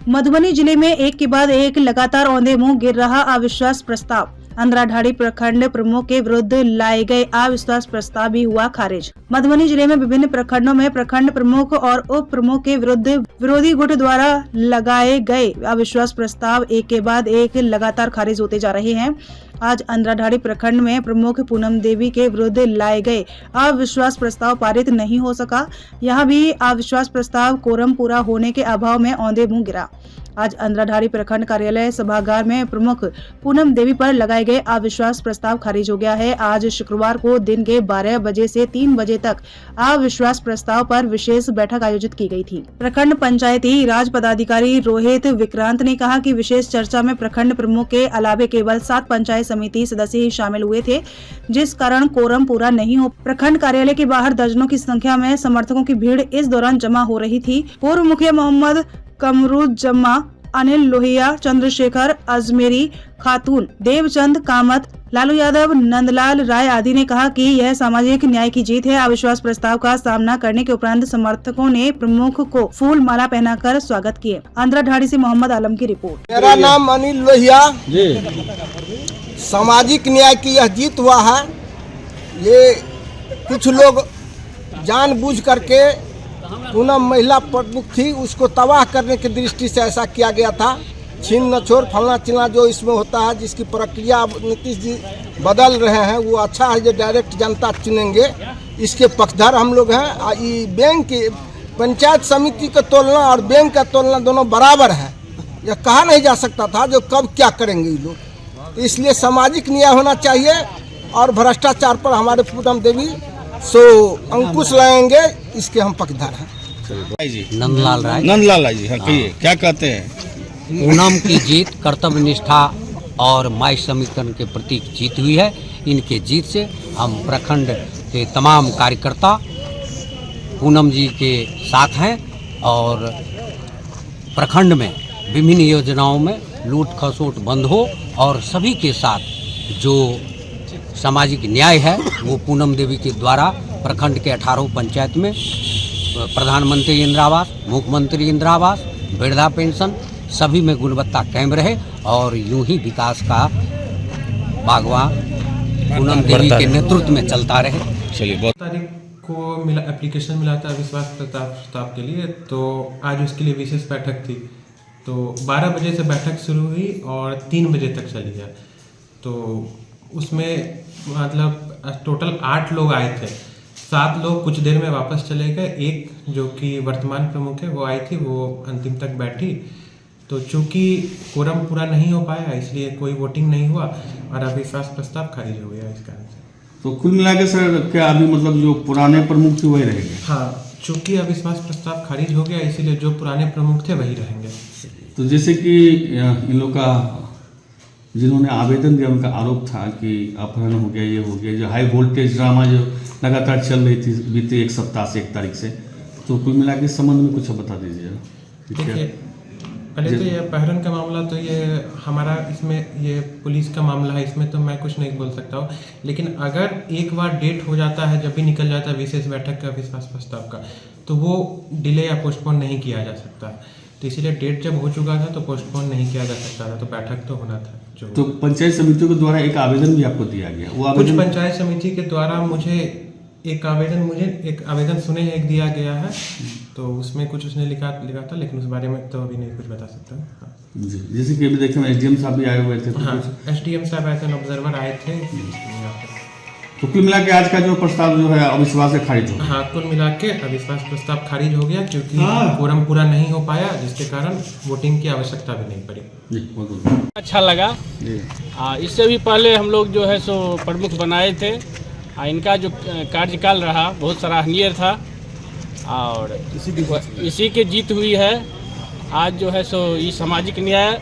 मधुबनी जिले में एक के बाद एक लगातार औंधे मुंह गिर रहा अविश्वास प्रस्ताव। अंधराठाड़ी प्रखंड प्रमुख के विरुद्ध लाए गए अविश्वास प्रस्ताव भी हुआ खारिज। मधुबनी जिले में विभिन्न प्रखंडों में प्रखंड प्रमुख और उप प्रमुख के विरुद्ध विरोधी गुट द्वारा लगाए गए अविश्वास प्रस्ताव एक के बाद एक लगातार खारिज होते जा रहे हैं। आज अंधराठाड़ी प्रखंड में प्रमुख पूनम देवी के विरुद्ध लाए गए अविश्वास प्रस्ताव पारित नहीं हो सका। यहाँ भी अविश्वास प्रस्ताव कोरम पूरा होने के अभाव में औंधे मुंह गिरा। आज अंधराठाड़ी प्रखंड कार्यालय सभागार में प्रमुख पूनम देवी पर लगाए गए अविश्वास प्रस्ताव खारिज हो गया है। आज शुक्रवार को दिन के 12 बजे से 3 बजे तक अविश्वास प्रस्ताव पर विशेष बैठक आयोजित की गई थी। प्रखंड पंचायती राज पदाधिकारी रोहित विक्रांत ने कहा कि विशेष चर्चा में प्रखंड प्रमुख के अलावे केवल 7 पंचायत समिति सदस्य ही शामिल हुए थे, जिस कारण कोरम पूरा नहीं हो। प्रखंड कार्यालय के बाहर दर्जनों की संख्या में समर्थकों की भीड़ इस दौरान जमा हो रही थी। पूर्व मुखिया मोहम्मद कमरुज्जमा, अनिल लोहिया, चंद्रशेखर अजमेरी, खातून देवचंद कामत, लालू यादव, नंदलाल राय आदि ने कहा कि यह सामाजिक न्याय की जीत है। अविश्वास प्रस्ताव का सामना करने के उपरांत समर्थकों ने प्रमुख को फूल माला पहनाकर स्वागत किए। अंधराठाड़ी से मोहम्मद आलम की रिपोर्ट। मेरा नाम अनिल लोहिया जी। सामाजिक न्याय की यह जीत हुआ है। ये कुछ लोग जानबूझ करके पूनम महिला प्रमुख थी, उसको तबाह करने की दृष्टि से ऐसा किया गया था। छीन न छोड़ फलना चिलना जो इसमें होता है, जिसकी प्रक्रिया नीतीश जी बदल रहे हैं, वो अच्छा है जो डायरेक्ट जनता चुनेंगे, इसके पक्षधर हम लोग हैं। ये बैंक पंचायत समिति का तोलना और बैंक का तोलना दोनों बराबर है। यह कहा नहीं जा सकता था जो कब क्या करेंगे ये लोग। तो इसलिए सामाजिक न्याय होना चाहिए और भ्रष्टाचार पर हमारे पूनम देवी अंकुश लगाएंगे, इसके हम पक्षधर हैं। नंदलाल राय जी, हाँ कहिए क्या कहते हैं? पूनम की जीत कर्तव्य निष्ठा और माई समीकरण के प्रतीक जीत हुई है। इनके जीत से हम प्रखंड के तमाम कार्यकर्ता पूनम जी के साथ हैं और प्रखंड में विभिन्न योजनाओं में लूट खसोट बंद हो और सभी के साथ जो सामाजिक न्याय है वो पूनम देवी के द्वारा प्रखंड के 18 पंचायत में प्रधानमंत्री इंदिरा आवास, मुख्यमंत्री इंदिरा आवास, वृद्धा पेंशन सभी में गुणवत्ता कायम रहे और यूं ही विकास का बागवान पूनम देवी के नेतृत्व में चलता रहे। चलिए, बहुत तारीख को एप्लीकेशन मिला था अविश्वास प्रस्ताव के लिए, तो आज उसके लिए विशेष बैठक थी। तो 12 बजे से बैठक शुरू हुई और 3 बजे तक चली है। तो उसमें मतलब टोटल 8 लोग आए थे। 7 लोग कुछ देर में वापस चले गए। एक जो कि वर्तमान प्रमुख है वो आई थी, वो अंतिम तक बैठी। तो चूंकि कोरम पूरा नहीं हो पाया इसलिए कोई वोटिंग नहीं हुआ और अविश्वास प्रस्ताव खारिज हो गया इस कारण से। तो कुल मिला के सर क्या अभी मतलब जो पुराने प्रमुख थे वही रहेंगे? हाँ, चूंकि अविश्वास प्रस्ताव खारिज हो गया इसीलिए जो पुराने प्रमुख थे वही रहेंगे। तो जैसे कि इन लोग का जिन्होंने आवेदन दिया उनका आरोप था कि अपहरण हो गया, ये हो गया, जो हाई वोल्टेज ड्रामा जो लगातार चल रही थी बीते 1 सप्ताह से 1 तारीख से, तो कुल मिला के संबंध में कुछ बता दीजिए। देखिए, पहले तो ये अपहरण का मामला तो ये हमारा इसमें ये पुलिस का मामला है, इसमें तो मैं कुछ नहीं बोल सकता हूँ। लेकिन अगर एक बार डेट हो जाता है, जब भी निकल जाता है विशेष बैठक का अविश्वास प्रस्ताव का, तो वो डिले या पोस्टपोन नहीं किया जा सकता। तो इसीलिए डेट जब हो चुका था तो पोस्टपोन नहीं किया जा सकता था, तो बैठक तो होना था। जो तो पंचायत समितियों के द्वारा एक आवेदन भी आपको दिया गया, वो कुछ पंचायत समिति के द्वारा मुझे एक आवेदन सुने एक दिया गया है, तो उसमें कुछ उसने लिखा था, लेकिन उस बारे में तो अभी नहीं कुछ बता सकता। हाँ जी, जैसे कि अभी देखें एसडीएम साहब भी आए हुए थे। तो हाँ, एसडीएम साहब आए थे, ऑब्जर्वर आए थे। तो कुल मिला के आज का जो प्रस्ताव जो है अविश्वास से खारिज हो गया। हाँ, कुल मिला के अविश्वास प्रस्ताव खारिज हो गया क्योंकि कोरम पूरा नहीं हो पाया, जिसके कारण वोटिंग की आवश्यकता भी नहीं पड़ी। जी, बहुत अच्छा लगा। इससे भी पहले हम लोग जो है सो प्रमुख बनाए थे। इनका जो कार्यकाल रहा बहुत सराहनीय था और इसी की जीत हुई है। आज जो है सो ये सामाजिक न्याय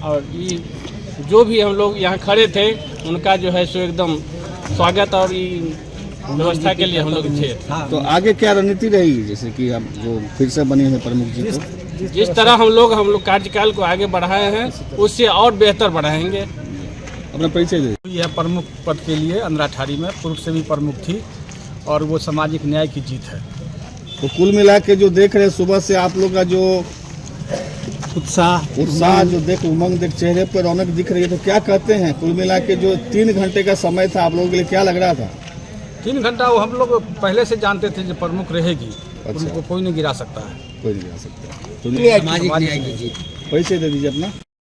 और ये जो भी हम लोग यहाँ खड़े थे उनका जो है सो एकदम स्वागत और व्यवस्था के लिए हम लोग थे। तो आगे क्या रणनीति रहेगी, जैसे कि हम जो फिर से बने हैं प्रमुख जी को? जिस तरह हम लोग कार्यकाल को आगे बढ़ाए हैं उससे और बेहतर बढ़ाएंगे। अपना परिचय दे। यह प्रमुख पद के लिए अंधराठाड़ी में पूर्व से भी प्रमुख थी और वो सामाजिक न्याय की जीत है। तो कुल मिला के जो देख रहे हैं सुबह से आप लोग का जो उत्साह जो देख, उमंग देख, चेहरे पर रौनक दिख रही है। तो क्या कहते हैं, कुल मिला के जो 3 घंटे का समय था आप लोगों के लिए, क्या लग रहा था? 3 घंटा वो हम लोग पहले से जानते थे जो प्रमुख रहेगी, अच्छा। उनको कोई नहीं गिरा सकता है। कोई नहीं गिरा सकता। तो पैसे दे दीजिए अपना।